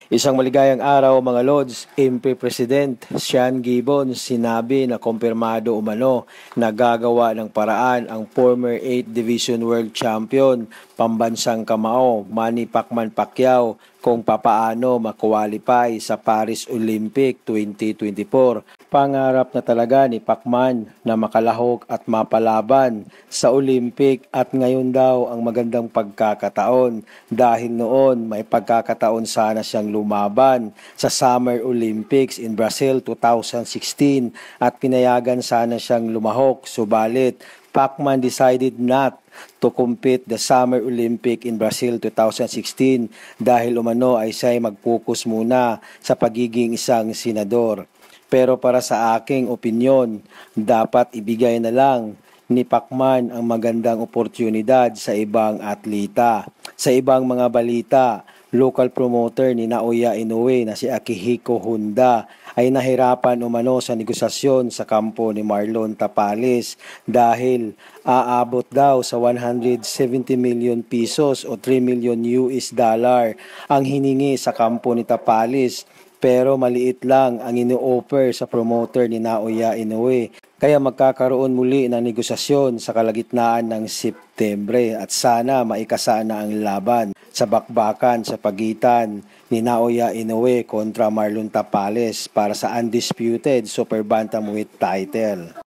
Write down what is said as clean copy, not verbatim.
Isang maligayang araw mga Lods, MP President Sean Gibbons sinabi na kumpirmado umano na gagawa ng paraan ang former 8th Division World Champion, pambansang kamao Manny Pacquiao kung papaano makwalify sa Paris Olympic 2024. Pangarap na talaga ni Pacman na makalahok at mapalaban sa Olympic at ngayon daw ang magandang pagkakataon dahil noon may pagkakataon sana siyang lumaban sa Summer Olympics in Brazil 2016 at pinayagan sana siyang lumahok, subalit Pacman decided not to compete the Summer Olympic in Brazil 2016 dahil umano ay siya'y mag-focus muna sa pagiging isang senador. Pero para sa aking opinyon, dapat ibigay na lang ni Pacman ang magandang oportunidad sa ibang atleta. Sa ibang mga balita, local promoter ni Naoya Inoue na si Akihiko Honda ay nahirapan umano sa negosasyon sa kampo ni Marlon Tapales dahil aabot daw sa 170 million pesos o 3 million US dollar ang hiningi sa kampo ni Tapales. Pero maliit lang ang ini-offer sa promoter ni Naoya Inoue. Kaya magkakaroon muli ng negosasyon sa kalagitnaan ng Setyembre at sana maikasana ang laban sa bakbakan sa pagitan ni Naoya Inoue kontra Marlon Tapales para sa undisputed super bantamweight title.